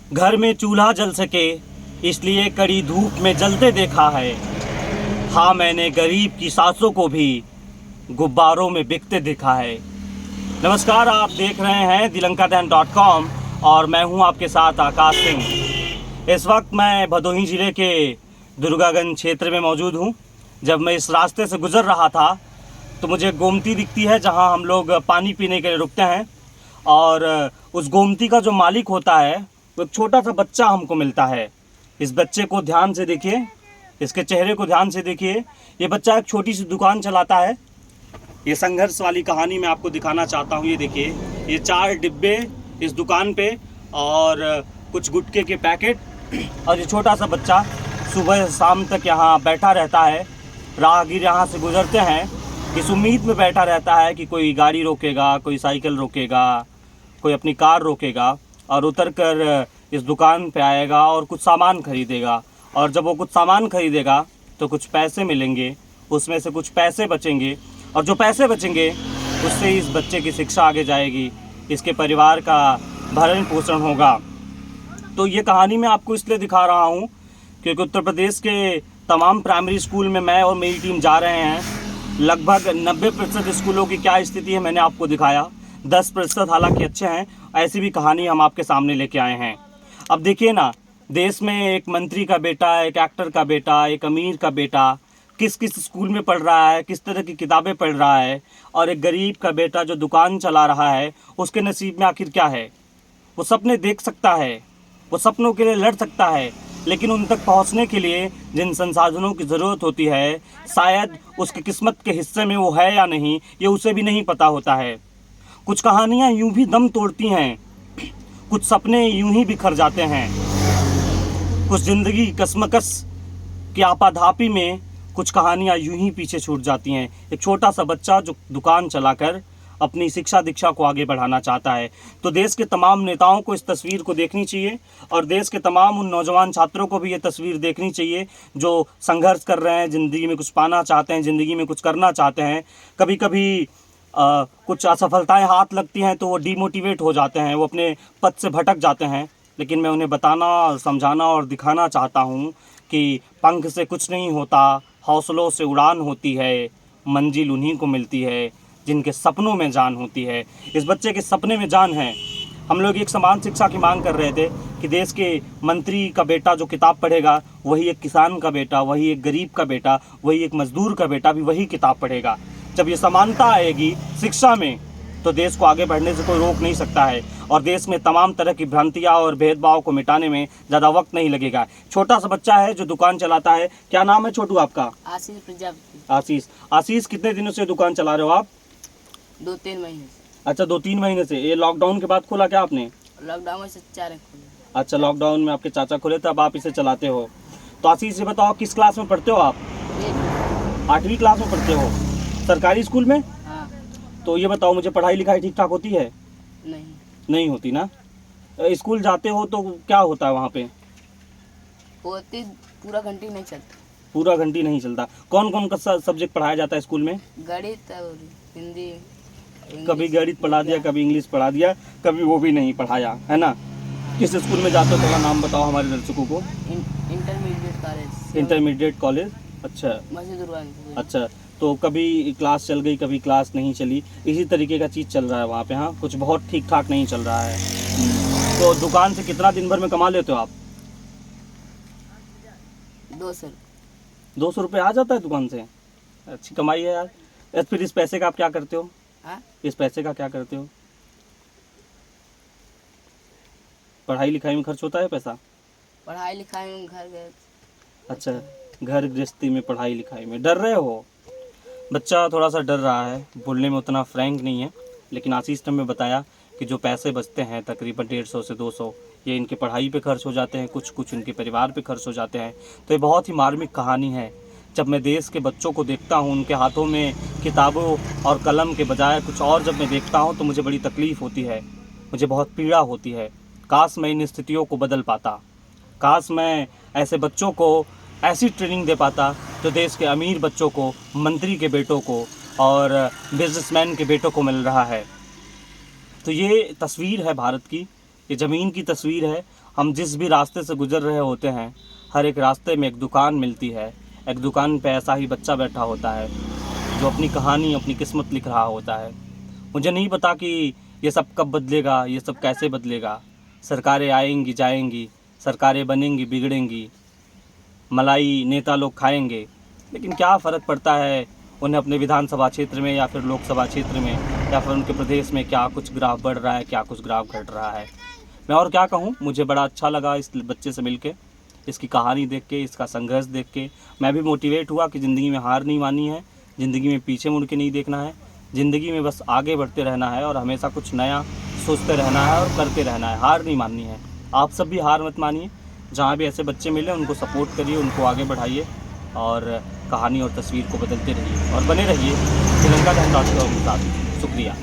घर में चूल्हा जल सके इसलिए कड़ी धूप में जलते देखा है। हाँ, मैंने गरीब की सासों को भी गुब्बारों में बिकते देखा है। नमस्कार, आप देख रहे हैं dilankadan.com और मैं हूं आपके साथ आकाश सिंह। इस वक्त मैं भदोही ज़िले के दुर्गागंज क्षेत्र में मौजूद हूं। जब मैं इस रास्ते से गुज़र रहा था तो मुझे गोमती दिखती है जहां हम लोग पानी पीने के लिए रुकते हैं, और उस गोमती का जो मालिक होता है वो एक छोटा सा बच्चा हमको मिलता है। इस बच्चे को ध्यान से देखिए, इसके चेहरे को ध्यान से देखिए। ये बच्चा एक छोटी सी दुकान चलाता है। ये संघर्ष वाली कहानी मैं आपको दिखाना चाहता हूँ। ये देखिए, ये 4 डिब्बे इस दुकान पे और कुछ गुटखे के पैकेट, और ये छोटा सा बच्चा सुबह से शाम तक यहाँ बैठा रहता है। राहगीर यहाँ से गुजरते हैं, इस उम्मीद में बैठा रहता है कि कोई गाड़ी रोकेगा, कोई साइकिल रोकेगा, कोई अपनी कार रोकेगा और उतर कर इस दुकान पे आएगा और कुछ सामान खरीदेगा। और जब वो कुछ सामान खरीदेगा तो कुछ पैसे मिलेंगे, उसमें से कुछ पैसे बचेंगे, और जो पैसे बचेंगे उससे इस बच्चे की शिक्षा आगे जाएगी, इसके परिवार का भरण पोषण होगा। तो ये कहानी मैं आपको इसलिए दिखा रहा हूँ क्योंकि उत्तर प्रदेश के तमाम प्राइमरी स्कूल में मैं और मेरी टीम जा रहे हैं। लगभग 90% स्कूलों की क्या स्थिति है मैंने आपको दिखाया। 10% हालांकि अच्छे हैं। ऐसी भी कहानी हम आपके सामने लेके आए हैं। अब देखिए ना, देश में एक मंत्री का बेटा, एक एक्टर का बेटा, एक अमीर का बेटा किस किस स्कूल में पढ़ रहा है, किस तरह की किताबें पढ़ रहा है, और एक गरीब का बेटा जो दुकान चला रहा है, उसके नसीब में आखिर क्या है। वो सपने देख सकता है, वो सपनों के लिए लड़ सकता है, लेकिन उन तक पहुंचने के लिए जिन संसाधनों की ज़रूरत होती है, शायद उसकी किस्मत के हिस्से में वो है या नहीं, ये उसे भी नहीं पता होता है। कुछ कहानियाँ यूं भी दम तोड़ती हैं, कुछ सपने यूं ही बिखर जाते हैं, कुछ ज़िंदगी कसमकस की आपाधापी में कुछ कहानियाँ यूं ही पीछे छूट जाती हैं। एक छोटा सा बच्चा जो दुकान चलाकर अपनी शिक्षा दीक्षा को आगे बढ़ाना चाहता है। तो देश के तमाम नेताओं को इस तस्वीर को देखनी चाहिए, और देश के तमाम उन नौजवान छात्रों को भी ये तस्वीर देखनी चाहिए जो संघर्ष कर रहे हैं, ज़िंदगी में कुछ पाना चाहते हैं, ज़िंदगी में कुछ करना चाहते हैं। कभी कभी कुछ असफलताएं हाथ लगती हैं तो वो डीमोटिवेट हो जाते हैं, वो अपने पद से भटक जाते हैं। लेकिन मैं उन्हें बताना और समझाना और दिखाना चाहता हूँ कि पंख से कुछ नहीं होता, हौसलों से उड़ान होती है, मंजिल उन्हीं को मिलती है जिनके सपनों में जान होती है। इस बच्चे के सपने में जान है। हम लोग एक समान शिक्षा की मांग कर रहे थे कि देश के मंत्री का बेटा जो किताब पढ़ेगा वही एक किसान का बेटा, वही एक गरीब का बेटा, वही एक मजदूर का बेटा भी वही किताब पढ़ेगा। जब ये समानता आएगी शिक्षा में तो देश को आगे बढ़ने से कोई रोक नहीं सकता है, और देश में तमाम तरह की भ्रांतियाँ और भेदभाव को मिटाने में ज़्यादा वक्त नहीं लगेगा। छोटा सा बच्चा है जो दुकान चलाता है। क्या नाम है छोटू आपका? आशीष प्रजापति। आशीष, कितने दिनों से दुकान चला रहे हो आप? 2-3 महीने से। अच्छा, 2-3 महीने से। ये लॉकडाउन के बाद खोला क्या आपने? लॉकडाउन में से 4 खोले। अच्छा, लॉकडाउन में आपके चाचा खोले थे, अब आप इसे चलाते हो। तो आशीष, ये बताओ किस क्लास में पढ़ते हो आप? 8वीं क्लास में पढ़ते हो, सरकारी स्कूल में? हाँ। तो ये बताओ मुझे, पढ़ाई लिखाई ठीक ठाक होती है? नहीं होती ना। स्कूल जाते हो तो क्या होता है वहाँ पे? होती पूरा घंटी नहीं चलता। पूरा घंटी नहीं चलता। कौन कौन का सब्जेक्ट पढ़ाया जाता है स्कूल में? गणित और हिंदी। कभी गणित पढ़ा दिया, कभी इंग्लिश पढ़ा दिया, कभी वो भी नहीं पढ़ाया, है ना। किस स्कूल में जाते हो, थोड़ा नाम बताओ हमारे दर्शकों को। Intermediate college. Intermediate college. अच्छा अच्छा। तो कभी क्लास चल गई, कभी क्लास नहीं चली, इसी तरीके का चीज़ चल रहा है वहाँ पे। हाँ, कुछ बहुत ठीक ठाक नहीं चल रहा है। तो दुकान से कितना दिन भर में कमा लेते हो आप? 200 रुपये आ जाता है दुकान से। अच्छी कमाई है यार। फिर इस पैसे का आप क्या करते हो? हाँ? इस पैसे का क्या करते हो? पढ़ाई लिखाई में खर्च होता है पैसा? पढ़ाई लिखाई में, घर गए। अच्छा, घर गृहस्थी में, पढ़ाई लिखाई में डर रहे हो? बच्चा थोड़ा सा डर रहा है, बोलने में उतना फ्रैंक नहीं है। लेकिन आशीष ने हमें बताया कि जो पैसे बचते हैं तकरीबन 150 से 200, ये इनकी पढ़ाई पे खर्च हो जाते हैं, कुछ इनके परिवार पे खर्च हो जाते हैं। तो ये बहुत ही मार्मिक कहानी है। जब मैं देश के बच्चों को देखता हूँ, उनके हाथों में किताबों और कलम के बजाय कुछ और जब मैं देखता हूँ तो मुझे बड़ी तकलीफ़ होती है, मुझे बहुत पीड़ा होती है। काश मैं इन स्थितियों को बदल पाता, काश मैं ऐसे बच्चों को ऐसी ट्रेनिंग दे पाता जो देश के अमीर बच्चों को, मंत्री के बेटों को और बिजनेसमैन के बेटों को मिल रहा है। तो ये तस्वीर है भारत की, ये ज़मीन की तस्वीर है। हम जिस भी रास्ते से गुजर रहे होते हैं, हर एक रास्ते में एक दुकान मिलती है। एक दुकान पे ऐसा ही बच्चा बैठा होता है जो अपनी कहानी, अपनी किस्मत लिख रहा होता है। मुझे नहीं पता कि ये सब कब बदलेगा, ये सब कैसे बदलेगा। सरकारें आएंगी जाएंगी, सरकारें बनेंगी बिगड़ेंगी, मलाई नेता लोग खाएंगे, लेकिन क्या फ़र्क पड़ता है उन्हें अपने विधानसभा क्षेत्र में या फिर लोकसभा क्षेत्र में या फिर उनके प्रदेश में क्या कुछ ग्राफ बढ़ रहा है, क्या कुछ ग्राफ घट रहा है। मैं और क्या कहूँ, मुझे बड़ा अच्छा लगा इस बच्चे से मिलके, इसकी कहानी देख के, इसका संघर्ष देख के मैं भी मोटिवेट हुआ कि ज़िंदगी में हार नहीं माननी है, ज़िंदगी में पीछे मुड़ के नहीं देखना है, ज़िंदगी में बस आगे बढ़ते रहना है और हमेशा कुछ नया सोचते रहना है और करते रहना है, हार नहीं माननी है। आप सब भी हार मत मानिए, जहाँ भी ऐसे बच्चे मिले उनको सपोर्ट करिए, उनको आगे बढ़ाइए और कहानी और तस्वीर को बदलते रहिए और बने रहिए श्रीलंका के साथ। शुक्रिया।